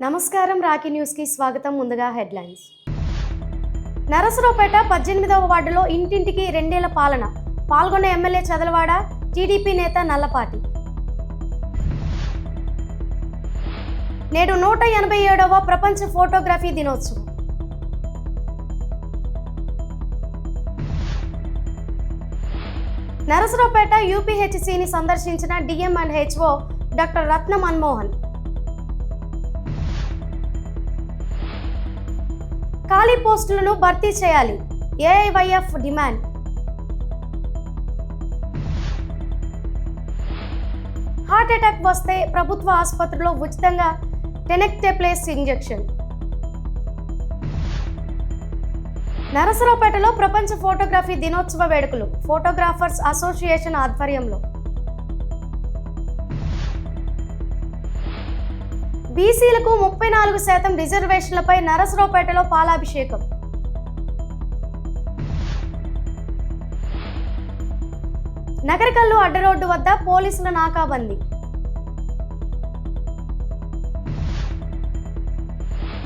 నమస్కారం Rocky news కి స్వాగతం. ముందుగా హెడ్లైన్స్. నరసరావుపేట 18వ వార్డులో ఇంటింటికి 2 ఏళ్ల పాలన. పాల్గొన్న ఎమ్మెల్యే చదలవాడ, టీడీపీ నేత నల్లపాటి. నేడు 187వ ప్రపంచ ఫోటోగ్రఫీ దినోత్సవం. నరసరావుపేట యూపీహెచ్సిని సందర్శించిన DM and HO doctor Ratna Manmohan. ఖాళీ పోస్టులను భర్తీ చేయాలి, ఏఐవైఎఫ్ డిమాండ్. హార్ట్ అటాక్ వస్తే ప్రభుత్వ ఆసుపత్రిలో ఉచితంగా టెనెక్టేప్లేస్ ఇంజెక్షన్. నరసరావుపేటలో ప్రపంచ ఫోటోగ్రఫీ దినోత్సవ వేడుకలు ఫోటోగ్రాఫర్స్ అసోసియేషన్ ఆధ్వర్యంలో. బీసీలకు 34% రిజర్వేషన్లపై నరసరావుపేటలో పాలాభిషేకం. నగరకల్లు అడ్డరోడ్డు వద్ద పోలీసుల నాకాబందీ.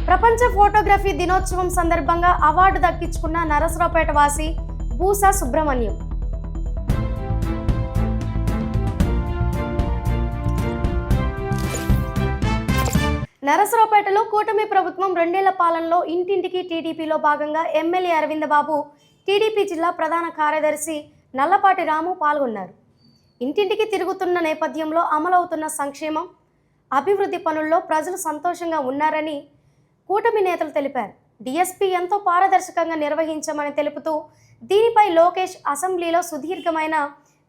ప్రపంచ ఫోటోగ్రఫీ దినోత్సవం సందర్భంగా అవార్డు దక్కించుకున్న నరసరావుపేట వాసి బూసా సుబ్రహ్మణ్యం. నరసరావుపేటలో కూటమి ప్రభుత్వం 2 ఏళ్ల పాలనలో ఇంటింటికి టీడీపీలో భాగంగా ఎమ్మెల్యే అరవింద బాబు, టీడీపీ జిల్లా ప్రధాన కార్యదర్శి నల్లపాటి రాము పాల్గొన్నారు. ఇంటింటికి తిరుగుతున్న నేపథ్యంలో అమలవుతున్న సంక్షేమం, అభివృద్ధి పనుల్లో ప్రజలు సంతోషంగా ఉన్నారని కూటమి నేతలు తెలిపారు. డిఎస్పీ ఎంతో పారదర్శకంగా నిర్వహించామని తెలుపుతూ దీనిపై లోకేష్ అసెంబ్లీలో సుదీర్ఘమైన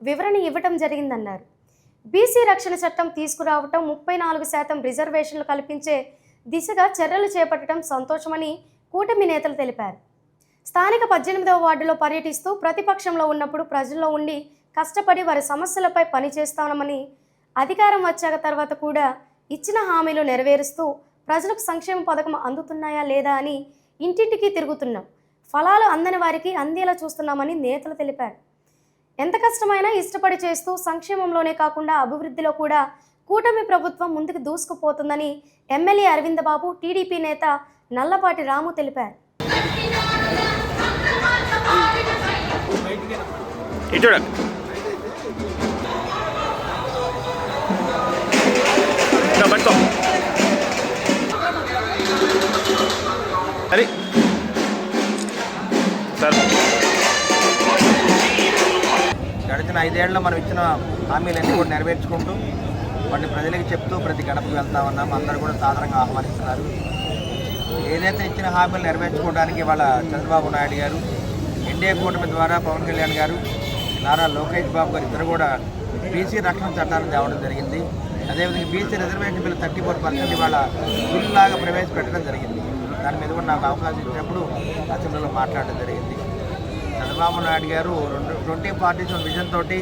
వివరణ ఇవ్వటం జరిగిందన్నారు. బీసీ రక్షణ చట్టం తీసుకురావటం, 34% రిజర్వేషన్లు కల్పించే దిశగా చర్యలు చేపట్టడం సంతోషమని కూటమి నేతలు తెలిపారు. స్థానిక 18వ వార్డులో పర్యటిస్తూ ప్రతిపక్షంలో ఉన్నప్పుడు ప్రజల్లో ఉండి కష్టపడి వారి సమస్యలపై పనిచేస్తామని, అధికారం వచ్చాక తర్వాత కూడా ఇచ్చిన హామీలు నెరవేరుస్తూ ప్రజలకు సంక్షేమ పథకం అందుతున్నాయా లేదా అని ఇంటింటికి తిరుగుతున్నాం, ఫలాలు అందని వారికి అందేలా చూస్తున్నామని నేతలు తెలిపారు. ఎంత కష్టమైనా ఇష్టపడి చేస్తూ సంక్షేమంలోనే కాకుండా అభివృద్ధిలో కూడా కూటమి ప్రభుత్వం ముందుకు దూసుకుపోతుందని ఎమ్మెల్యే అరవింద బాబు, టీడీపీ నేత నల్లపాటి రాము తెలిపారు. గడిచిన 5 ఏళ్ళలో మనం ఇచ్చిన హామీలన్నీ కూడా నెరవేర్చుకుంటూ వాటిని ప్రజలకు చెప్తూ ప్రతి గడపకు వెళ్తా ఉన్నాం. అందరూ కూడా సాధారణంగా ఆహ్వానిస్తున్నారు. ఏదైతే ఇచ్చిన హామీలు నెరవేర్చుకోవడానికి వాళ్ళ చంద్రబాబు నాయుడు గారు, ఎన్డీఏ కూటమి ద్వారా పవన్ కళ్యాణ్ గారు, నారా లోకేష్ బాబు గారు ఇద్దరు కూడా బీసీ రక్షణ చట్టాలను తేవడం జరిగింది. అదేవిధంగా బీసీ రిజర్వేషన్ బిల్లు 34% ఇవాళ బిల్లులాగా ప్రవేశపెట్టడం జరిగింది. దాని మీద కూడా నాకు అవకాశం ఇచ్చినప్పుడు అసెంబ్లీలో మాట్లాడడం జరిగింది. చంద్రబాబు నాయుడు గారు 2040 విజన్ తోటి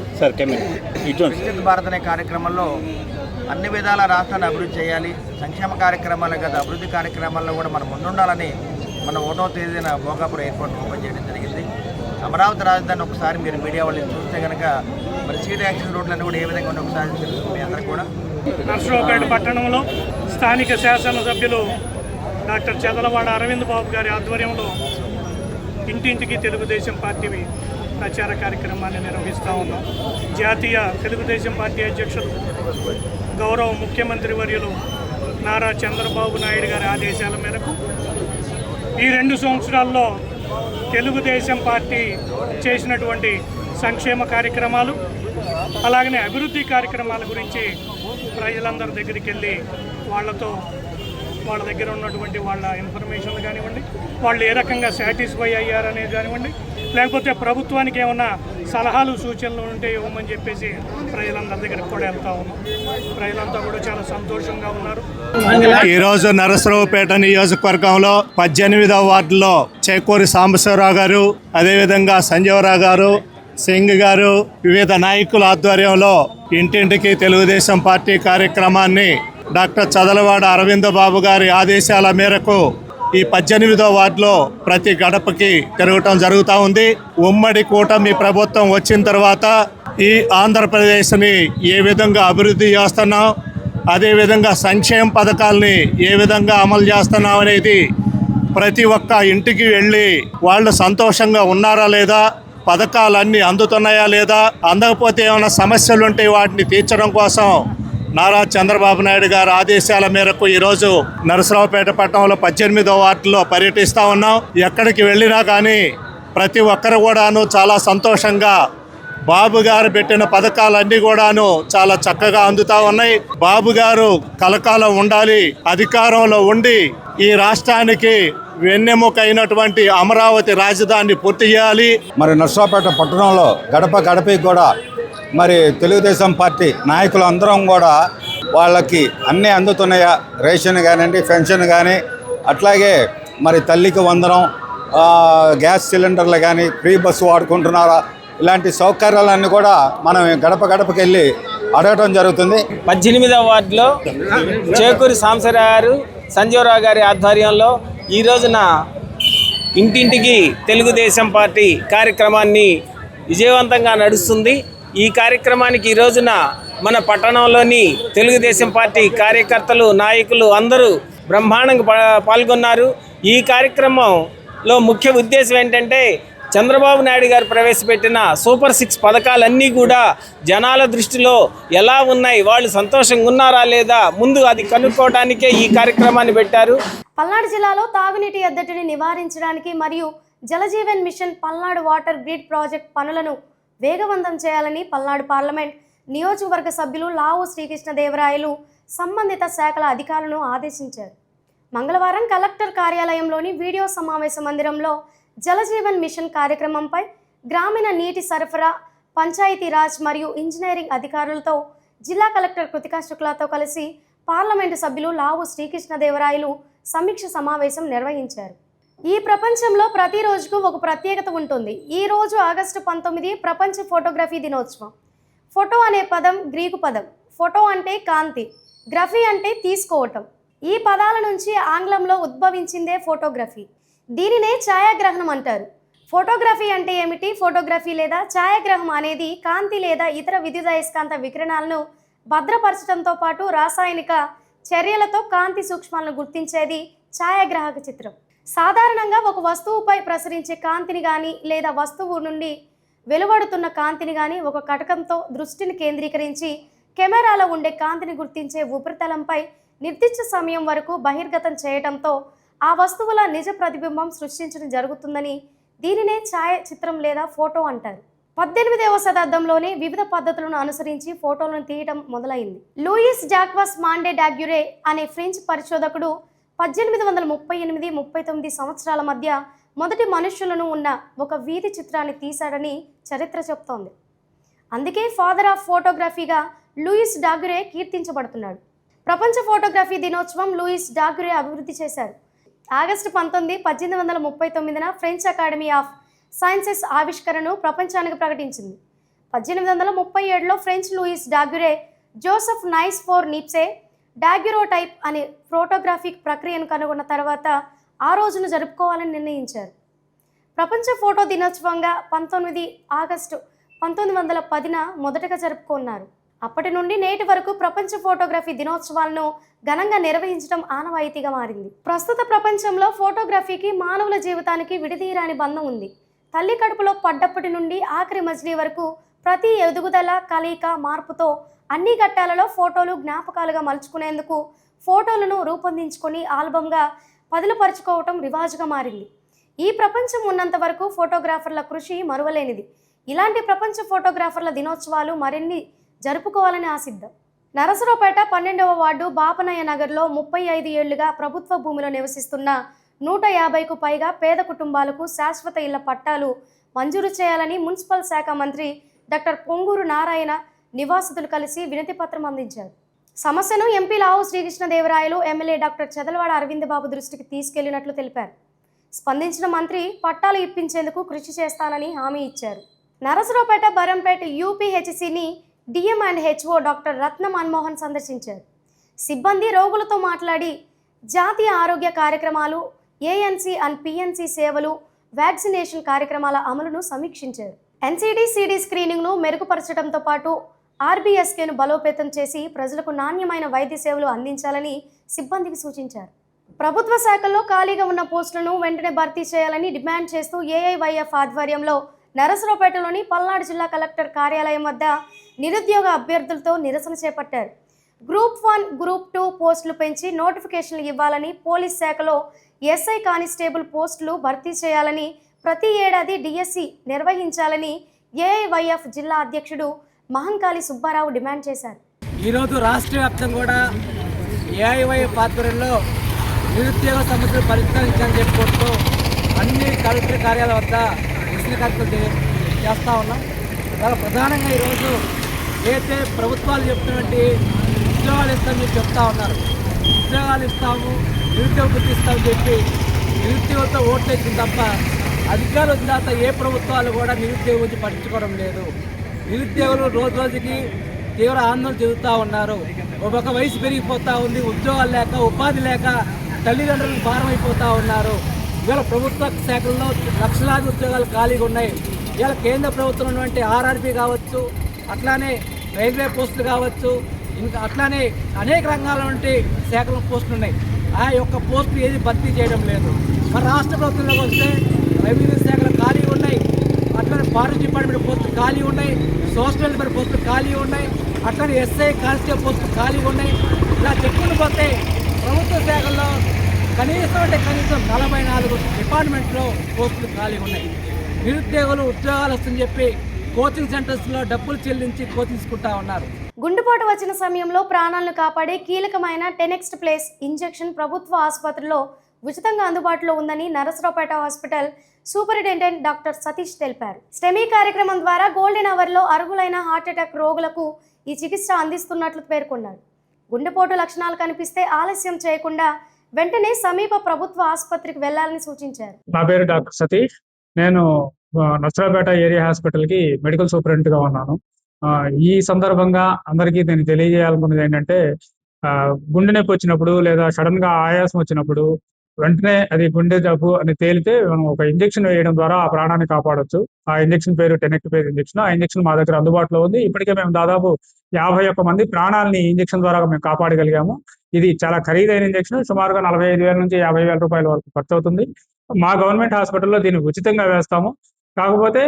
వికసిత భారత్ అనే కార్యక్రమంలో అన్ని విధాల రాష్ట్రాన్ని అభివృద్ధి చేయాలి, సంక్షేమ కార్యక్రమాలే కదా అభివృద్ధి కార్యక్రమాల్లో కూడా మనం ముందుండాలని మన 1వ తేదీన భోగాపురం ఎయిర్పోర్ట్ ఓపెన్ చేయడం జరిగింది. అమరావతి రాజధాని ఒకసారి మీరు మీడియా వాళ్ళు చూస్తే కనుక మరి సీట్ యాక్సిస్ రోడ్లన్నీ కూడా ఏ విధంగా ఉంటే ఒకసారి తెలుస్తుంది మీ అందరూ కూడా. నరసరావుపేట పట్టణంలో స్థానిక శాసనసభ్యులు డాక్టర్ చదలవాడ అరవింద్ బాబు గారి ఆధ్వర్యంలో ఇంటింటికి తెలుగుదేశం పార్టీ ప్రచార కార్యక్రమాన్ని నిర్వహిస్తూ ఉన్నాం. జాతీయ తెలుగుదేశం పార్టీ అధ్యక్షులు గౌరవ ముఖ్యమంత్రి వర్యులు నారా చంద్రబాబు నాయుడు గారి ఆదేశాల మేరకు ఈ 2 సంవత్సరాల్లో తెలుగుదేశం పార్టీ చేసినటువంటి సంక్షేమ కార్యక్రమాలు, అలాగనే అభివృద్ధి కార్యక్రమాల గురించి ప్రజలందరి దగ్గరికి వెళ్ళి వాళ్ళ దగ్గర ఉన్నటువంటి వాళ్ళ ఇన్ఫర్మేషన్లు కానివ్వండి, వాళ్ళు ఏ రకంగా సాటిస్ఫై అయ్యారనేది కానివ్వండి, లేకపోతే ప్రభుత్వానికి ఏమన్నా సలహాలు సూచనలు ఉంటే ఇవ్వమని చెప్పేసి ప్రజలందరి దగ్గరికి కూడా వెళ్తా ఉన్నాం. ప్రజలంతా కూడా చాలా సంతోషంగా ఉన్నారు. ఈరోజు నరసరావుపేట నియోజకవర్గంలో 18వ వార్డులో చేకూరి సాంబశివరావు గారు, అదేవిధంగా సంజీవరావు గారు, సింగ్ గారు, వివిధ నాయకుల ఆధ్వర్యంలో ఇంటింటికి తెలుగుదేశం పార్టీ కార్యక్రమాన్ని డాక్టర్ చదలవాడ అరవింద బాబు గారి ఆదేశాల మేరకు ఈ 18వ వార్డులో ప్రతి గడపకి తిరగటం జరుగుతూ ఉంది. ఉమ్మడి కూటమి ప్రభుత్వం వచ్చిన తర్వాత ఈ ఆంధ్రప్రదేశ్ని ఏ విధంగా అభివృద్ధి చేస్తున్నాం, అదేవిధంగా సంక్షేమ పథకాలని ఏ విధంగా అమలు చేస్తున్నాం అనేది ప్రతి ఒక్క ఇంటికి వెళ్ళి వాళ్ళు సంతోషంగా ఉన్నారా లేదా, పథకాలన్నీ అందుతున్నాయా లేదా, అందకపోతే ఏమైనా సమస్యలు ఉంటే వాటిని తీర్చడం కోసం నారా చంద్రబాబు నాయుడు గారి ఆదేశాల మేరకు ఈరోజు నరసరావుపేట పట్టణంలో 18వ వార్డులో పర్యటిస్తూ ఉన్నాం. ఎక్కడికి వెళ్ళినా కానీ ప్రతి ఒక్కరు కూడాను చాలా సంతోషంగా బాబు గారు పెట్టిన పథకాలన్నీ కూడాను చాలా చక్కగా అందుతా ఉన్నాయి. బాబు గారు కలకాలం ఉండాలి, అధికారంలో ఉండి ఈ రాష్ట్రానికి వెన్నెముక అయినటువంటి అమరావతి రాజధానిని పూర్తి చేయాలి. మరి నర్సాపేట పట్టణంలో గడప గడపకి కూడా మరి తెలుగుదేశం పార్టీ నాయకులు అందరం కూడా వాళ్ళకి అన్నీ అందుతున్నాయా, రేషన్ కానివ్వండి, పెన్షన్ కానీ, అట్లాగే మరి తల్లికి వందనం, గ్యాస్ సిలిండర్లు కానీ, ఫ్రీ బస్సు వాడుకుంటున్నారా, ఇలాంటి సౌకర్యాలన్నీ కూడా మనం గడప గడపకి వెళ్ళి అడగటం జరుగుతుంది. 18వ వార్డులో చేకూరి సాంబశివరావు గారు, సంజీవరావు గారి ఆధ్వర్యంలో ఈ రోజున ఇంటింటికి తెలుగుదేశం పార్టీ కార్యక్రమాన్ని విజయవంతంగా నడుస్తుంది. ఈ కార్యక్రమానికి ఈ రోజున మన పట్టణంలోని తెలుగుదేశం పార్టీ కార్యకర్తలు, నాయకులు అందరూ బ్రహ్మాండంగా పాల్గొన్నారు. ఈ కార్యక్రమంలో ముఖ్య ఉద్దేశం ఏంటంటే చంద్రబాబు నాయుడు గారు ప్రవేశపెట్టిన సూపర్ 6 పథకాలన్నీ కూడా జనాల దృష్టిలో ఎలా ఉన్నాయి, వాళ్ళు సంతోషంగా ఉన్నారా లేదా, ముందు అది కనుక్కోవడానికే ఈ కార్యక్రమాన్ని పెట్టారు. పల్నాడు జిల్లాలో తాగునీటి ఎద్దడిని నివారించడానికి మరియు Jal Jeevan mission Palnadu water grid project పనులను వేగవంతం చేయాలని పల్నాడు పార్లమెంట్ నియోజకవర్గ సభ్యులు లావు శ్రీకృష్ణదేవరాయలు సంబంధిత శాఖల అధికారులను ఆదేశించారు. మంగళవారం కలెక్టర్ కార్యాలయంలోని వీడియో సమావేశ మందిరంలో జలజీవన్ మిషన్ కార్యక్రమంపై గ్రామీణ నీటి సరఫరా, పంచాయతీరాజ్ మరియు ఇంజనీరింగ్ అధికారులతో జిల్లా కలెక్టర్ కృతికా శుక్లాతో కలిసి పార్లమెంటు సభ్యులు లావు శ్రీకృష్ణదేవరాయలు సమీక్ష సమావేశం నిర్వహించారు. ఈ ప్రపంచంలో ప్రతి రోజుకు ఒక ప్రత్యేకత ఉంటుంది. ఈ రోజు ఆగస్టు 19 ప్రపంచ ఫోటోగ్రఫీ దినోత్సవం. ఫోటో అనే పదం గ్రీకు పదం. ఫోటో అంటే కాంతి, గ్రఫీ అంటే తీసుకోవటం. ఈ పదాల నుంచి ఆంగ్లంలో ఉద్భవించిందే ఫోటోగ్రఫీ. దీనినే ఛాయాగ్రహణం అంటారు. ఫోటోగ్రఫీ అంటే ఏమిటి? ఫోటోగ్రఫీ లేదా ఛాయాగ్రహం అనేది కాంతి లేదా ఇతర విద్యుదయస్కాంత వికిరణాలను భద్రపరచడంతో పాటు రాసాయనిక చర్యలతో కాంతి సూక్ష్మాలను గుర్తించేది ఛాయాగ్రాహక చిత్రం. సాధారణంగా ఒక వస్తువుపై ప్రసరించే కాంతిని కానీ లేదా వస్తువు నుండి వెలువడుతున్న కాంతిని కానీ ఒక కటకంతో దృష్టిని కేంద్రీకరించి కెమెరాలో ఉండే కాంతిని గుర్తించే ఉపరితలంపై నిర్దిష్ట సమయం వరకు బహిర్గతం చేయడంతో ఆ వస్తువుల నిజ ప్రతిబింబం సృష్టించడం జరుగుతుందని దీనినే ఛాయాచిత్రం లేదా ఫోటో అంటారు. 18వ శతాబ్దంలోనే వివిధ పద్ధతులను అనుసరించి ఫోటోలను తీయడం మొదలైంది. లూయిస్ జాక్వాస్ మాండే డాగ్యురే అనే ఫ్రెంచ్ పరిశోధకుడు 1838-39 సంవత్సరాల మధ్య మొదటి మనుష్యులను ఉన్న ఒక వీధి చిత్రాన్ని తీశాడని చరిత్ర చెప్తోంది. అందుకే ఫాదర్ ఆఫ్ ఫోటోగ్రఫీగా లూయిస్ డాగ్యురే కీర్తించబడుతున్నాడు. ప్రపంచ ఫోటోగ్రఫీ దినోత్సవం లూయిస్ డాగ్యురే అభివృద్ధి చేశారు. ఆగస్టు 19, 1839న ఫ్రెంచ్ అకాడమీ ఆఫ్ సైన్సెస్ ఆవిష్కరణను ప్రపంచానికి ప్రకటించింది. 1837లో French Louis Daguerre Joseph Nicephore Niepce daguerreotype అనే ఫోటోగ్రాఫిక్ ప్రక్రియను కనుగొన్న తర్వాత ఆ రోజును జరుపుకోవాలని నిర్ణయించారు. ప్రపంచ ఫోటో దినోత్సవంగా 19 ఆగస్టు 1910న మొదటగా జరుపుకున్నారు. అప్పటి నుండి నేటి వరకు ప్రపంచ ఫోటోగ్రఫీ దినోత్సవాలను ఘనంగా నిర్వహించడం ఆనవాయితీగా మారింది. ప్రస్తుత ప్రపంచంలో ఫోటోగ్రఫీకి మానవుల జీవితానికి విడదీయరాని బంధం ఉంది. తల్లి కడుపులో పడ్డప్పటి నుండి ఆఖరి మజిలీ వరకు ప్రతి ఎదుగుదల, కలయిక, మార్పుతో అన్ని ఘట్టాలలో ఫోటోలు జ్ఞాపకాలుగా మలుచుకునేందుకు ఫోటోలను రూపొందించుకొని ఆల్బంగా పదిలపరుచుకోవటం రివాజుగా మారింది. ఈ ప్రపంచం ఉన్నంత వరకు ఫోటోగ్రాఫర్ల కృషి మరువలేనిది. ఇలాంటి ప్రపంచ ఫోటోగ్రాఫర్ల దినోత్సవాలు మరిన్ని జరుపుకోవాలని ఆశిద్దాం. నరసరావుపేట 12వ వార్డు బాపనయ్య నగర్లో 35 ఏళ్లుగా ప్రభుత్వ భూమిలో నివసిస్తున్న 150కు పైగా పేద కుటుంబాలకు శాశ్వత ఇళ్ల పట్టాలు మంజూరు చేయాలని మున్సిపల్ శాఖ మంత్రి డాక్టర్ పొంగూరు నారాయణ నివాసితులు కలిసి వినతి పత్రం అందించారు. సమస్యను ఎంపీ లావు శ్రీకృష్ణదేవరాయలు, ఎమ్మెల్యే డాక్టర్ చదలవాడ అరవింద్ బాబు దృష్టికి తీసుకెళ్లినట్లు తెలిపారు. స్పందించిన మంత్రి పట్టాలు ఇప్పించేందుకు కృషి చేస్తానని హామీ ఇచ్చారు. నరసరావుపేట బరంపేట యూపీహెచ్సిని DM and HO doctor Ratna Manmohan సందర్శించారు. సిబ్బంది రోగులతో మాట్లాడి జాతీయ ఆరోగ్య కార్యక్రమాలు, ఏఎన్సీ అండ్ పిఎన్సీ సేవలు, వ్యాక్సినేషన్ కార్యక్రమాల అమలును సమీక్షించారు. ఎన్సీడీ సిడి స్క్రీనింగ్ను మెరుగుపరచడంతో పాటు ఆర్బీఎస్కేను బలోపేతం చేసి ప్రజలకు నాణ్యమైన వైద్య సేవలు అందించాలని సిబ్బందికి సూచించారు. ప్రభుత్వ శాఖల్లో ఖాళీగా ఉన్న పోస్టులను వెంటనే భర్తీ చేయాలని డిమాండ్ చేస్తూ ఏఐవైఎఫ్ ఆధ్వర్యంలో నరసరావుపేటలోని పల్నాడు జిల్లా కలెక్టర్ కార్యాలయం వద్ద నిరుద్యోగ అభ్యర్థులతో నిరసన చేపట్టారు. గ్రూప్ 1, గ్రూప్ 2 పోస్టులు పెంచి నోటిఫికేషన్లు ఇవ్వాలని, పోలీస్ శాఖలో ఎస్ఐ కానిస్టేబుల్ పోస్టులు భర్తీ చేయాలని, ప్రతి ఏడాది డిఎస్సి నిర్వహించాలని ఏఐవైఎఫ్ జిల్లా అధ్యక్షుడు మహంకాళి సుబ్బారావు డిమాండ్ చేశారు. ఈరోజు రాష్ట్ర వ్యాప్తంగా కూడా ఏఐవైఎఫ్ ఆధ్వర్యంలో నిరుద్యోగ సమస్యలు పరిష్కరించాలని చెప్పుకుంటూ అన్ని కలెక్టర్ కార్యాలయం వద్ద నిరసన కార్యక్రమాలు చేస్తూ ఉన్నాం. చాలా ప్రధానంగా ఈరోజు ఏదైతే ప్రభుత్వాలు చెప్తున్నటువంటి ఉద్యోగాలు ఇస్తామని చెప్తా ఉన్నారు, ఉద్యోగాలు ఇస్తాము, నిరుద్యోగ వృత్తి ఇస్తామని చెప్పి నిరుద్యోగంతో ఓట్లు వేసింది తప్ప అధికారులు వచ్చిన తర్వాత ఏ ప్రభుత్వాలు కూడా నిరుద్యోగం గురించి పట్టించుకోవడం లేదు. నిరుద్యోగులు రోజు రోజుకి తీవ్ర ఆందోళన చెందుతూ ఉన్నారు. ఒక వయసు పెరిగిపోతూ ఉంది, ఉద్యోగాలు లేక, ఉపాధి లేక తల్లిదండ్రులకు భారం అయిపోతూ ఉన్నారు. ఇవాళ ప్రభుత్వ శాఖల్లో లక్షలాది ఉద్యోగాలు ఖాళీగా ఉన్నాయి. ఇవాళ కేంద్ర ప్రభుత్వం ఉన్నటువంటి ఆర్ఆర్బీ కావచ్చు, అట్లానే రైల్వే పోస్టులు కావచ్చు, ఇంకా అట్లానే అనేక రంగాల వంటి శాఖల పోస్టులు ఉన్నాయి. ఆ యొక్క పోస్టులు ఏది భర్తీ చేయడం లేదు. మరి రాష్ట్ర ప్రభుత్వంలోకి వస్తే రెవెన్యూ శాఖలు ఖాళీ ఉన్నాయి, అట్లానే ఫారెస్ట్ డిపార్ట్మెంట్ పోస్టులు ఖాళీ ఉన్నాయి, సోషల్ వెల్ఫేర్ పోస్టులు ఖాళీ ఉన్నాయి, అట్లానే ఎస్ఐ కానిస్టేబుల్ పోస్టులు ఖాళీ ఉన్నాయి. ఇలా చెప్పుకుని పోతే ప్రభుత్వ శాఖల్లో కనీసం 44 డిపార్ట్మెంట్లో పోస్టులు ఖాళీ ఉన్నాయి. నిరుద్యోగులు ఉద్యోగాలు వస్తుందని చెప్పి కోచింగ్ సెంటర్స్లో డబ్బులు చెల్లించి కోచింగ్ తీసుకుంటా ఉన్నారు. గుండెపోటు వచ్చిన సమయంలో ప్రాణాలను కాపాడే కీలకమైన టెనెక్స్ట్ ప్లేస్ ఇంజెక్షన్ ప్రభుత్వ ఆసుపత్రిలో ఉచితంగా అందుబాటులో ఉందని Narasaraopet hospital superintendent doctor Satish తెలిపారు. స్టెమీ కార్యక్రమం ద్వారా గోల్డెన్ అవర్లో అర్హులైన హార్ట్అటాక్ రోగులకు ఈ చికిత్స అందిస్తున్నట్లు పేర్కొన్నారు. గుండెపోటు లక్షణాలు కనిపిస్తే ఆలస్యం చేయకుండా వెంటనే సమీప ప్రభుత్వ ఆసుపత్రికి వెళ్లాలని సూచించారు. నా పేరు డాక్టర్ సతీష్. నేను నరసరావుపేట ఏరియా హాస్పిటల్కి మెడికల్ సూపరింటెండెంట్గా ఉన్నాను. ఈ సందర్భంగా అందరికీ నేను తెలియజేయాలనుకున్నది ఏంటంటే, గుండె నొప్పి వచ్చినప్పుడు లేదా సడన్గా ఆయాసం వచ్చినప్పుడు వెంటనే అది గుండె జబ్బు అని తేలితే మనం ఒక ఇంజెక్షన్ వేయడం ద్వారా ఆ ప్రాణాన్ని కాపాడొచ్చు. ఆ ఇంజెక్షన్ పేరు టెనెక్ట్ పేరు ఇంజెక్షన్. ఆ ఇంజెక్షన్ మా దగ్గర అందుబాటులో ఉంది. ఇప్పటికే మేము దాదాపు 51 మంది ప్రాణాలని ఇంజెక్షన్ ద్వారా మేము కాపాడగలిగాము. ఇది చాలా ఖరీదైన ఇంజెక్షన్. సుమారుగా 45,000 నుంచి 50,000 రూపాయల వరకు ఖర్చు అవుతుంది. మా గవర్నమెంట్ హాస్పిటల్లో దీన్ని ఉచితంగా వేస్తాము. కాకపోతే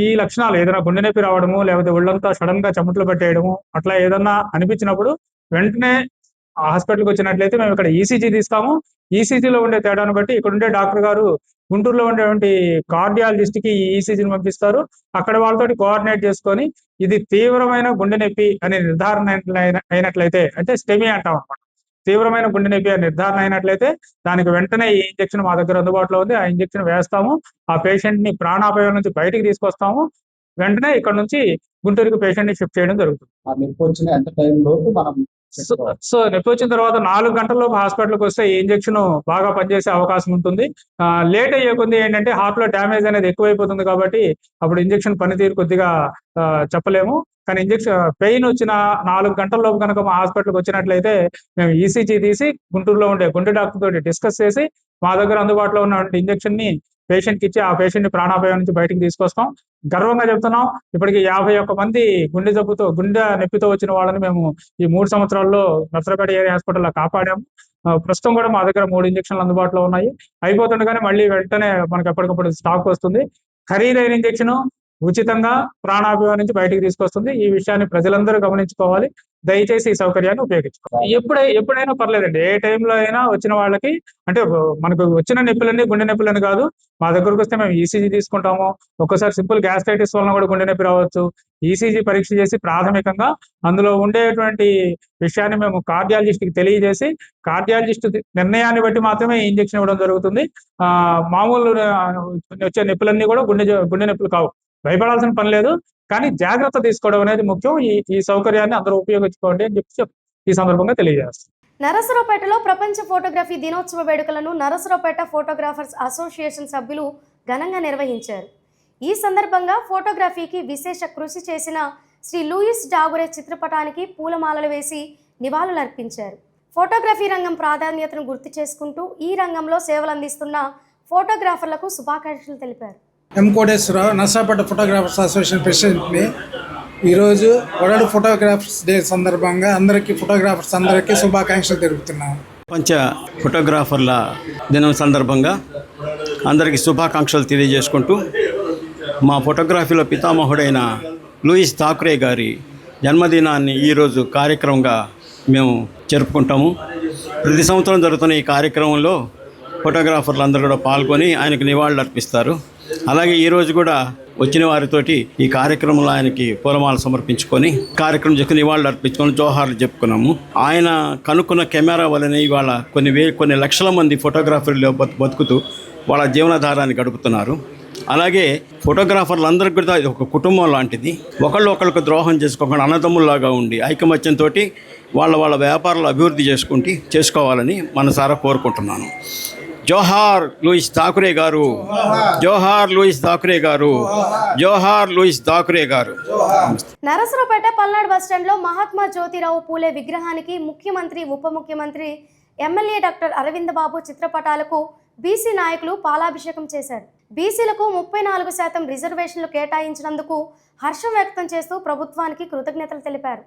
ఈ లక్షణాలు ఏదైనా గుండె నొప్పి రావడము, లేకపోతే ఒళ్ళంతా సడన్ గా చెమటలు పట్టేయడము, అట్లా ఏదన్నా అనిపించినప్పుడు వెంటనే హాస్పిటల్కి వచ్చినట్లయితే మేము ఇక్కడ ఈసీజీ తీస్తాము. ఈసీజీలో ఉండే తేడాను బట్టి ఇక్కడ ఉండే డాక్టర్ గారు గుంటూరులో ఉండేటువంటి కార్డియాలజిస్ట్కి ఈ ఈసీజీని పంపిస్తారు. అక్కడ వాళ్ళతోటి కోఆర్డినేట్ చేసుకొని ఇది తీవ్రమైన గుండె నొప్పి అనే నిర్ధారణ అయినట్లయితే, అంటే స్టెమీ అంటాం అన్నమాట, తీవ్రమైన గుండె నొప్పి అని నిర్ధారణ అయినట్లయితే దానికి వెంటనే ఈ ఇంజెక్షన్ మా దగ్గర అందుబాటులో ఉంది. ఆ ఇంజెక్షన్ వేస్తాము. ఆ పేషెంట్ ని ప్రాణాపాయం నుంచి బయటికి తీసుకొస్తాము. వెంటనే ఇక్కడ నుంచి గుంటూరుకి పేషెంట్ ని షిఫ్ట్ చేయడం జరుగుతుంది. సో నొప్పి వచ్చిన తర్వాత 4 గంటల్లోపు హాస్పిటల్కి వస్తే ఈ ఇంజెక్షన్ బాగా పనిచేసే అవకాశం ఉంటుంది. లేట్ అయ్యే కొద్ది ఏంటంటే హార్ట్ లో డ్యామేజ్ అనేది ఎక్కువైపోతుంది కాబట్టి అప్పుడు ఇంజెక్షన్ పనితీరు కొద్దిగా చెప్పలేము. కానీ ఇంజెక్షన్ పెయిన్ వచ్చిన 4 గంటల్లోపు కనుక మా హాస్పిటల్కి వచ్చినట్లయితే మేము ఈసీజీ తీసి గుంటూరులో ఉండే గుండె డాక్టర్ తోటి డిస్కస్ చేసి మా దగ్గర అందుబాటులో ఉన్న ఇంజెక్షన్ ని పేషెంట్కి ఇచ్చి ఆ పేషెంట్ ని ప్రాణాపాయం నుంచి బయటకు తీసుకొస్తాం. గర్వంగా చెప్తున్నాం, ఇప్పటికి 51 మంది గుండె నొప్పితో వచ్చిన వాళ్ళని మేము ఈ 3 సంవత్సరాల్లో నరసరావుపేట ఏరియా హాస్పిటల్లో కాపాడాము. ప్రస్తుతం కూడా మా దగ్గర 3 ఇంజెక్షన్లు అందుబాటులో ఉన్నాయి. అయిపోతుండగానే మళ్ళీ వెంటనే మనకు ఎప్పటికప్పుడు స్టాక్ వస్తుంది. ఖరీదైన ఇంజెక్షన్ ఉచితంగా ప్రాణాపాయం నుంచి బయటకు తీసుకొస్తుంది. ఈ విషయాన్ని ప్రజలందరూ గమనించుకోవాలి. దయచేసి ఈ సౌకర్యాన్ని ఉపయోగించుకోవాలి. ఎప్పుడైనా పర్లేదండి, ఏ టైంలో అయినా వచ్చిన వాళ్ళకి, అంటే మనకు వచ్చిన నొప్పులన్నీ గుండె నొప్పులని కాదు, మా దగ్గరకు వస్తే మేము ఈసీజీ తీసుకుంటాము. ఒక్కసారి సింపుల్ గ్యాస్ట్రైటిస్ వలన కూడా గుండె నొప్పి రావచ్చు. ఈసీజీ పరీక్ష చేసి ప్రాథమికంగా అందులో ఉండేటువంటి విషయాన్ని మేము కార్డియాలజిస్ట్కి తెలియజేసి కార్డియాలజిస్ట్ నిర్ణయాన్ని బట్టి మాత్రమే ఈ ఇంజెక్షన్ ఇవ్వడం జరుగుతుంది. మామూలు వచ్చే నొప్పులన్నీ కూడా గుండె నొప్పులు కావు. భయపడాల్సిన పని లేదు, కానీ జాగ్రత్త తీసుకోవడం అనేది ముఖ్యం. ఈ సౌకర్యాన్ని అందరూ ఉపయోగించుకోండి అని చెప్పి ఈ సందర్భంగా తెలియజేస్తాం. నరసరావుపేటలో ప్రపంచ ఫోటోగ్రఫీ దినోత్సవ వేడుకలను నరసరావుపేట ఫోటోగ్రాఫర్స్ అసోసియేషన్ సభ్యులు ఘనంగా నిర్వహించారు. ఈ సందర్భంగా ఫోటోగ్రఫీకి విశేష కృషి చేసిన శ్రీ లూయిస్ డాగురే చిత్రపటానికి పూలమాలలు వేసి నివాళులర్పించారు. ఫోటోగ్రఫీ రంగం ప్రాధాన్యతను గుర్తు చేసుకుంటూ ఈ రంగంలో సేవలు అందిస్తున్న ఫోటోగ్రాఫర్లకు శుభాకాంక్షలు తెలిపారు. ఎం కోటేశ్వరరావు, నరసరావుపేట ఫోటోగ్రాఫర్స్ అసోసియేషన్ ప్రెసిడెంట్ని. ఈరోజు వరల్డ్ ఫోటోగ్రాఫర్స్ డే సందర్భంగా ఫోటోగ్రాఫర్స్ అందరికీ శుభాకాంక్షలు తెలుపుతున్నాము. ప్రపంచ ఫోటోగ్రాఫర్ల దినం సందర్భంగా అందరికీ శుభాకాంక్షలు తెలియజేసుకుంటూ మా ఫోటోగ్రఫీలో పితామహుడైన లూయిస్ థాకరే గారి జన్మదినాన్ని ఈరోజు కార్యక్రమంగా మేము జరుపుకుంటాము. ప్రతి సంవత్సరం జరుగుతున్న ఈ కార్యక్రమంలో ఫోటోగ్రాఫర్లు అందరూ కూడా పాల్గొని ఆయనకు నివాళులు అర్పిస్తారు. అలాగే ఈరోజు కూడా వచ్చిన వారితోటి ఈ కార్యక్రమంలో ఆయనకి పూలమాల సమర్పించుకొని కార్యక్రమం చెప్పి నివాళులు అర్పించుకొని జోహార్లు చెప్పుకున్నాము. ఆయన కనుక్కున్న కెమెరా వల్లనే ఇవాళ కొన్ని లక్షల మంది ఫోటోగ్రాఫర్లు బతుకుతూ వాళ్ళ జీవనాధారాన్ని గడుపుతున్నారు. అలాగే ఫోటోగ్రాఫర్లు అందరికీ కూడా ఇది ఒక కుటుంబం లాంటిది. ఒకళ్ళొకళ్ళకు ద్రోహం చేసుకోకుండా అన్నదమ్ముల్లాగా ఉండి ఐకమత్యంతో వాళ్ళ వ్యాపారాలు అభివృద్ధి చేసుకోవాలని మనసారా కోరుకుంటున్నాను. జోహార్ లూయిస్ థాకరే గారు, జోహార్ లూయిస్ థాకరే గారు, జోహార్ లూయిస్ థాకరే గారు. నరసరావుపేట పల్నాడు బస్టాండ్లో మహాత్మా జ్యోతిరావు పూలే విగ్రహానికి ముఖ్యమంత్రి, ఉప ముఖ్యమంత్రి, ఎమ్మెల్యే డాక్టర్ అరవింద్ బాబు చిత్రపటాలకు బీసీ నాయకులు పాలాభిషేకం చేశారు. బీసీలకు 34% రిజర్వేషన్లు కేటాయించినందుకు హర్షం వ్యక్తం చేస్తూ ప్రభుత్వానికి కృతజ్ఞతలు తెలిపారు.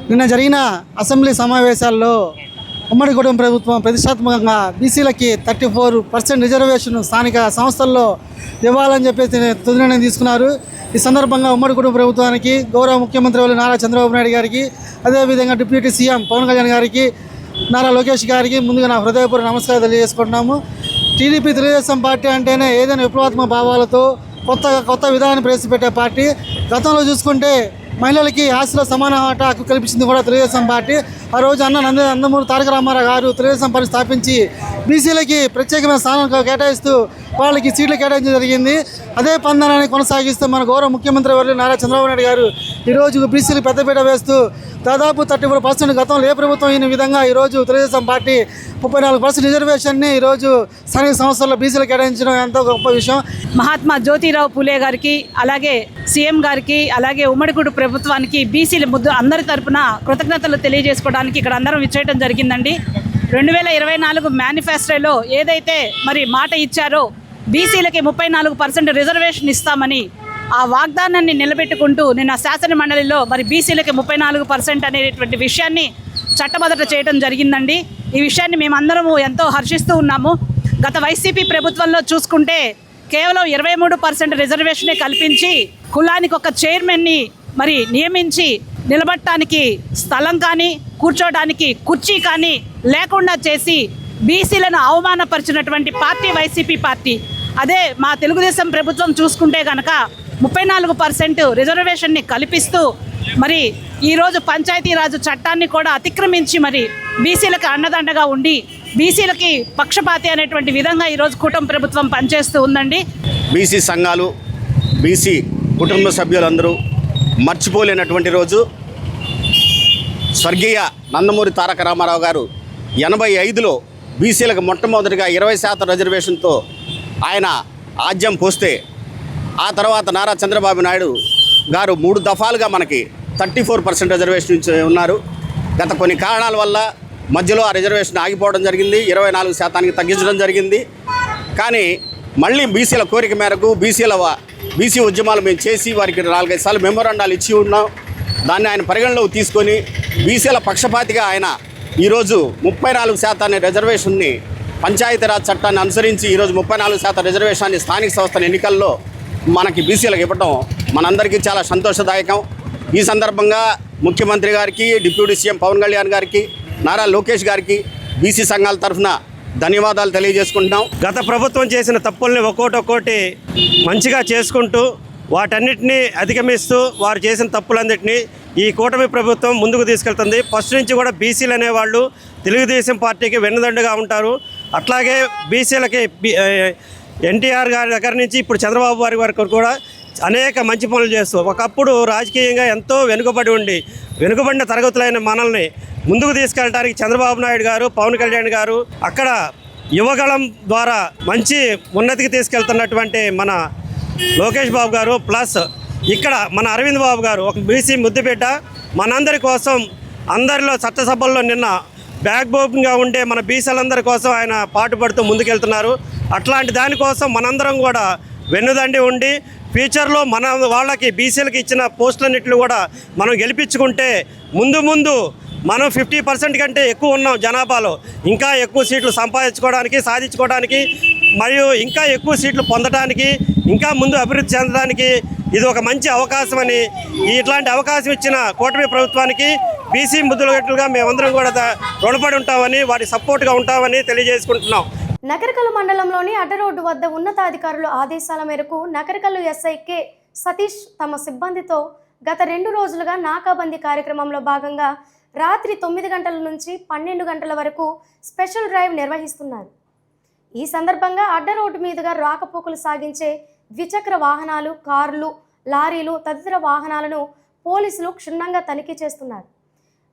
నిన్న జరిగిన అసెంబ్లీ సమావేశాల్లో ఉమ్మడి కుటుంబ ప్రభుత్వం ప్రతిష్టాత్మకంగా బీసీలకి 34% రిజర్వేషన్ స్థానిక సంస్థల్లో ఇవ్వాలని చెప్పేసి తుది నిర్ణయం తీసుకున్నారు. ఈ సందర్భంగా ఉమ్మడి కుటుంబ ప్రభుత్వానికి, గౌరవ ముఖ్యమంత్రి వాళ్ళు నారా చంద్రబాబు నాయుడు గారికి, అదేవిధంగా డిప్యూటీ సీఎం పవన్ కళ్యాణ్ గారికి, నారా లోకేష్ గారికి ముందుగా నా హృదయపూర్వక నమస్కారాలు తెలియజేసుకుంటున్నాము. టీడీపీ తెలుగుదేశం పార్టీ అంటేనే ఏదైనా విప్లవాత్మక భావాలతో కొత్త విధానాన్ని ప్రవేశపెట్టే పార్టీ. గతంలో చూసుకుంటే మహిళలకి ఆస్తిలో సమాన హక్కు కల్పించింది కూడా తెలుగుదేశం పార్టీ. ఆ రోజు నందమూరి తారక రామారావు గారు తెలుగుదేశం పార్టీ స్థాపించి బీసీలకి ప్రత్యేకమైన స్థానం కేటాయిస్తూ వాళ్ళకి సీట్లు కేటాయించడం జరిగింది. అదే పందాన్ని కొనసాగిస్తూ మన గౌరవ ముఖ్యమంత్రి వర్యులు నారా చంద్రబాబు నాయుడు గారు ఈరోజు బీసీలకు పెద్దపీట వేస్తూ దాదాపు 34% గతంలో ఏ ప్రభుత్వం అయిన విధంగా ఈరోజు తెలుగుదేశం పార్టీ 34% రిజర్వేషన్ని ఈరోజు స్థానిక సంస్థల్లో బీసీలకు కేటాయించడం ఎంతో గొప్ప విషయం. మహాత్మా జ్యోతిరావు పూలే గారికి, అలాగే సీఎం గారికి, అలాగే ఉమ్మడికుడు ప్రభుత్వానికి బీసీల అందరి తరపున కృతజ్ఞతలు తెలియజేసుకోవడానికి ఇక్కడ అందరం విచ్చేయడం జరిగిందండి. 2024 మేనిఫెస్టోలో ఏదైతే మరి మాట ఇచ్చారో బీసీలకి 34% రిజర్వేషన్ ఇస్తామని ఆ వాగ్దానాన్ని నిలబెట్టుకుంటూ నిన్న శాసన మండలిలో మరి బీసీలకి 34% అనేటువంటి విషయాన్ని చట్టబద్ధత చేయడం జరిగిందండి. ఈ విషయాన్ని మేమందరము ఎంతో హర్షిస్తూ ఉన్నాము. గత వైసీపీ ప్రభుత్వంలో చూసుకుంటే కేవలం 23% రిజర్వేషనే కల్పించి కులానికి ఒక చైర్మన్ని మరి నియమించి నిలబడటానికి స్థలం కానీ కూర్చోడానికి కుర్చీ కానీ లేకుండా చేసి బీసీలను అవమానపరిచినటువంటి పార్టీ వైసీపీ పార్టీ. అదే మా తెలుగుదేశం ప్రభుత్వం చూసుకుంటే కనుక 34% రిజర్వేషన్ని కల్పిస్తూ మరి ఈరోజు పంచాయతీరాజు చట్టాన్ని కూడా అతిక్రమించి మరి బీసీలకు అండదండగా ఉండి బీసీలకి పక్షపాతి అనేటువంటి విధంగా ఈరోజు కూటమి ప్రభుత్వం పనిచేస్తూ ఉందండి. బీసీ సంఘాలు, బీసీ కుటుంబ సభ్యులందరూ మర్చిపోలేనటువంటి రోజు. స్వర్గీయ నందమూరి తారక రామారావు గారు 85లో బీసీలకు మొట్టమొదటిగా 20% రిజర్వేషన్తో ఆయన ఆజ్యం పోస్తే ఆ తర్వాత నారా చంద్రబాబు నాయుడు గారు 3 దఫాలుగా మనకి 34% రిజర్వేషన్ ఉన్నారు. గత కొన్ని కారణాల వల్ల మధ్యలో ఆ రిజర్వేషన్ ఆగిపోవడం జరిగింది, 24% తగ్గించడం జరిగింది. కానీ మళ్ళీ బీసీల కోరిక మేరకు బీసీ ఉద్యమాలు మేము చేసి వారికి 4-5 సార్లు మెమోరాండాలు ఇచ్చి ఉన్నాం. దాన్ని ఆయన పరిగణలోకి తీసుకొని బీసీల పక్షపాతిగా ఆయన ఈరోజు 34% రిజర్వేషన్ని పంచాయతీరాజ్ చట్టాన్ని అనుసరించి ఈరోజు 34% రిజర్వేషన్ని స్థానిక సంస్థల ఎన్నికల్లో మనకి బీసీలకు ఇవ్వడం మనందరికీ చాలా సంతోషదాయకం. ఈ సందర్భంగా ముఖ్యమంత్రి గారికి, డిప్యూటీ సీఎం పవన్ కళ్యాణ్ గారికి, నారా లోకేష్ గారికి బీసీ సంఘాల తరఫున ధన్యవాదాలు తెలియజేసుకుంటున్నాం. గత ప్రభుత్వం చేసిన తప్పుల్ని ఒక్కోటి మంచిగా చేసుకుంటూ వాటన్నిటినీ అధిగమిస్తూ వారు చేసిన తప్పులన్నింటినీ ఈ కూటమి ప్రభుత్వం ముందుకు తీసుకెళ్తుంది. ఫస్ట్ నుంచి కూడా బీసీలు అనేవాళ్ళు తెలుగుదేశం పార్టీకి వెన్నుదండుగా ఉంటారు. అట్లాగే బీసీలకి ఎన్టీఆర్ గారి దగ్గర నుంచి ఇప్పుడు చంద్రబాబు గారి వరకు కూడా అనేక మంచి పనులు చేస్తూ ఒకప్పుడు రాజకీయంగా ఎంతో వెనుకబడిన తరగతులైన మనల్ని ముందుకు తీసుకెళ్ళడానికి చంద్రబాబు నాయుడు గారు, పవన్ కళ్యాణ్ గారు అక్కడ యువగళం ద్వారా మంచి ఉన్నతికి తీసుకెళ్తున్నటువంటి మన లోకేష్ బాబు గారు, ప్లస్ ఇక్కడ మన అరవింద్ బాబు గారు ఒక బీసీ ముద్దుబిడ్డ మనందరి కోసం అందరిలో చట్టసభల్లో నిన్న బ్యాక్ బోన్గా ఉండే మన బీసీలందరి కోసం ఆయన పాటుపడుతూ ముందుకెళ్తున్నారు. అట్లాంటి దానికోసం మనందరం కూడా వెన్నుదండి ఉండి ఫ్యూచర్లో మన వాళ్ళకి బీసీలకి ఇచ్చిన పోస్టులన్నింటినీ కూడా మనం గెలిపించుకుంటే ముందు మనం 50% కంటే ఎక్కువ ఉన్నాం జనాభాలో. ఇంకా ఎక్కువ సీట్లు సాధించుకోవడానికి మరియు ఇంకా ఎక్కువ సీట్లు పొందడానికి, ఇంకా ముందు అభివృద్ధి చెందడానికి ఇది ఒక మంచి అవకాశం అని, ఇట్లాంటి అవకాశం ఇచ్చిన కూటమి ప్రభుత్వానికి బీసీ ముద్దులుగా మేమందరం కూడా రుణపడి ఉంటామని, వారి సపోర్ట్గా ఉంటామని తెలియజేసుకుంటున్నాం. నకరికల్లు మండలంలోని అడ్డరోడ్డు వద్ద ఉన్నతాధికారుల ఆదేశాల మేరకు నకరికల్లు ఎస్ఐ కె సతీష్ తమ సిబ్బందితో గత 2 రోజులుగా నాకాబందీ కార్యక్రమంలో భాగంగా రాత్రి 9 గంటల నుంచి 12 గంటల వరకు స్పెషల్ డ్రైవ్ నిర్వహిస్తున్నారు. ఈ సందర్భంగా అడ్డరోడ్డు మీదుగా రాకపోకలు సాగించే ద్విచక్ర వాహనాలు, కార్లు, లారీలు తదితర వాహనాలను పోలీసులు క్షుణ్ణంగా తనిఖీ చేస్తున్నారు.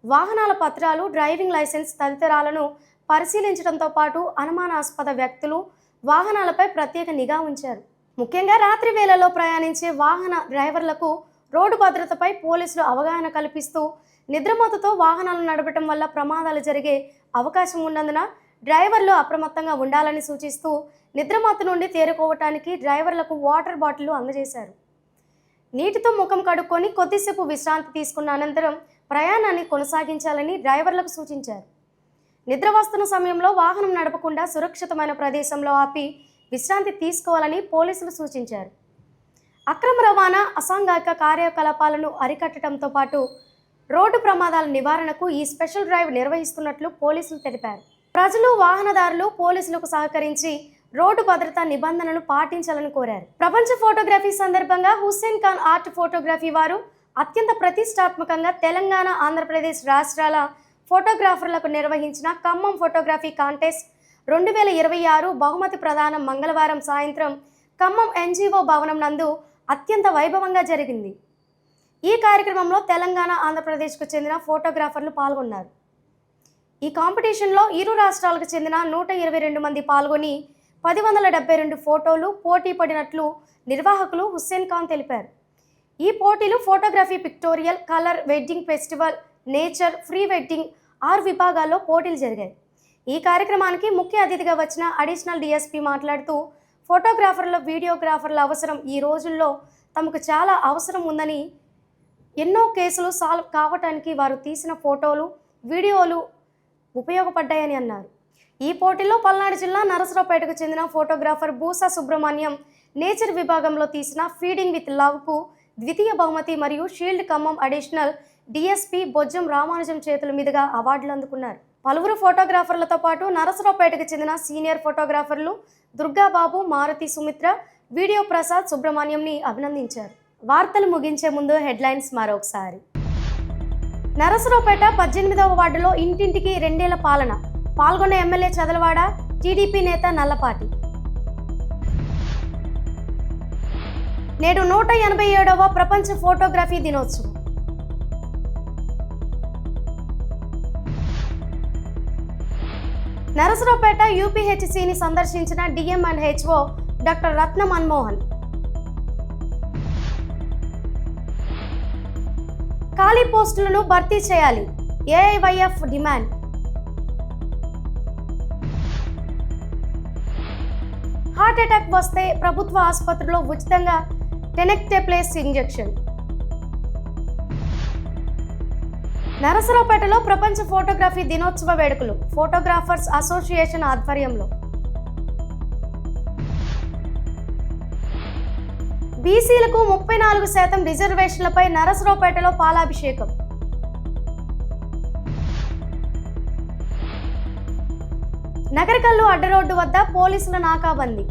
వాహనాల పత్రాలు, డ్రైవింగ్ లైసెన్స్ తదితరాలను పరిశీలించడంతో పాటు అనుమానాస్పద వ్యక్తులు, వాహనాలపై ప్రత్యేక నిఘా ఉంచారు. ముఖ్యంగా రాత్రి వేళల్లో ప్రయాణించే వాహన డ్రైవర్లకు రోడ్డు భద్రతపై పోలీసులు అవగాహన కల్పిస్తూ నిద్రమత్తుతో వాహనాలు నడపడం వల్ల ప్రమాదాలు జరిగే అవకాశం ఉన్నందున డ్రైవర్లు అప్రమత్తంగా ఉండాలని సూచిస్తూ నిద్రమత్తు నుండి తేరుకోవటానికి డ్రైవర్లకు వాటర్ బాటిల్ అందజేశారు. నీటితో ముఖం కడుక్కొని కొద్దిసేపు విశ్రాంతి తీసుకున్న అనంతరం ప్రయాణాన్ని కొనసాగించాలని డ్రైవర్లకు సూచించారు. నిద్ర వస్తున్న సమయంలో వాహనం నడపకుండా సురక్షితమైన ప్రదేశంలో ఆపి విశ్రాంతి తీసుకోవాలని పోలీసులు సూచించారు. అక్రమ రవాణా, అసాంఘిక కార్యకలాపాలను అరికట్టడంతో పాటు రోడ్డు ప్రమాదాల నివారణకు ఈ స్పెషల్ డ్రైవ్ నిర్వహిస్తున్నట్లు పోలీసులు తెలిపారు. ప్రజలు, వాహనదారులు పోలీసులకు సహకరించి రోడ్డు భద్రతా నిబంధనలు పాటించాలని కోరారు. ప్రపంచ ఫోటోగ్రఫీ సందర్భంగా హుస్సేన్ ఖాన్ ఆర్ట్ ఫోటోగ్రఫీ వారు అత్యంత ప్రతిష్టాత్మకంగా తెలంగాణ, ఆంధ్రప్రదేశ్ రాష్ట్రాల ఫోటోగ్రాఫర్లకు నిర్వహించిన ఖమ్మం ఫోటోగ్రఫీ కాంటెస్ట్ 2026 బహుమతి ప్రదానం మంగళవారం సాయంత్రం ఖమ్మం NGO భవనం నందు అత్యంత వైభవంగా జరిగింది. ఈ కార్యక్రమంలో తెలంగాణ, ఆంధ్రప్రదేశ్కు చెందిన ఫోటోగ్రాఫర్లు పాల్గొన్నారు. ఈ కాంపిటీషన్లో ఇరు రాష్ట్రాలకు చెందిన 122 మంది పాల్గొని 1072 ఫోటోలు పోటీ పడినట్లు నిర్వాహకులు హుస్సేన్ ఖాన్ తెలిపారు. ఈ పోటీలు photography, pictorial, colour, wedding, festival, nature, pre wedding 6 విభాగాల్లో పోటీలు జరిగాయి. ఈ కార్యక్రమానికి ముఖ్య అతిథిగా వచ్చిన అడిషనల్ DSP మాట్లాడుతూ ఫోటోగ్రాఫర్ల, వీడియోగ్రాఫర్ల అవసరం ఈ రోజుల్లో తమకు చాలా అవసరం ఉందని, ఎన్నో కేసులు సాల్వ్ కావటానికి వారు తీసిన ఫోటోలు, వీడియోలు ఉపయోగపడ్డాయని అన్నారు. ఈ పోటీలో పల్నాడు జిల్లా నరసరావుపేటకు చెందిన ఫోటోగ్రాఫర్ బూసా సుబ్రహ్మణ్యం నేచర్ విభాగంలో తీసిన ఫీడింగ్ విత్ లవ్కు ద్వితీయ బహుమతి మరియు shield Khammam additional DSP Bojjam Ramanujam చేతుల మీదుగా అవార్డులు అందుకున్నారు. పలువురు ఫోటోగ్రాఫర్లతో పాటు నరసరావుపేటకు చెందిన సీనియర్ ఫోటోగ్రాఫర్లు దుర్గాబాబు, మారుతి సుమిత్ర, వీడియో ప్రసాద్ సుబ్రహ్మణ్యంని అభినందించారు. వార్తలు ముగించే ముందు హెడ్లైన్స్ మరొకసారి. నరసరావుపేట 18వ వార్డులో ఇంటింటికి 2 ఏళ్ల పాలన, పాల్గొన్న ఎమ్మెల్యే చదలవాడ, TDP నేత నల్లపాటి. నేడు 187వ ప్రపంచ ఫోటోగ్రఫీ దినోత్సవం. నరసరావుపేట UPHCని సందర్శించిన DM and HO doctor Ratna Manmohan. ఖాళీ పోస్టులను భర్తీ చేయాలి, AIYF డిమాండ్. హార్ట్ అటాక్ వస్తే ప్రభుత్వ ఆసుపత్రిలో ఉచితంగా టెనెక్టేప్లేస్ ఇంజెక్షన్. నరసరావుపేటలో ప్రపంచ ఫోటోగ్రఫీ దినోత్సవ వేడుకలు ఫోటోగ్రాఫర్స్ అసోసియేషన్ ఆధ్వర్యంలో. బీసీలకు 34% రిజర్వేషన్లపై నరసరావుపేటలో పాలాభిషేకం. నగరికల్లు అడ్డరోడ్డు వద్ద పోలీసుల నాకాబందీ.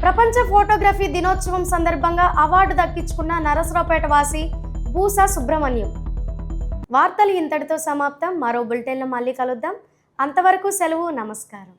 ప్రపంచ ఫోటోగ్రఫీ దినోత్సవం సందర్భంగా అవార్డు దక్కించుకున్న నరసరావుపేట వాసి బూసా సుబ్రహ్మణ్యం. వార్తలు ఇంతటితో సమాప్తం. మరో బులెటిన్లో మళ్ళీ కలుద్దాం. అంతవరకు సెలవు. నమస్కారం.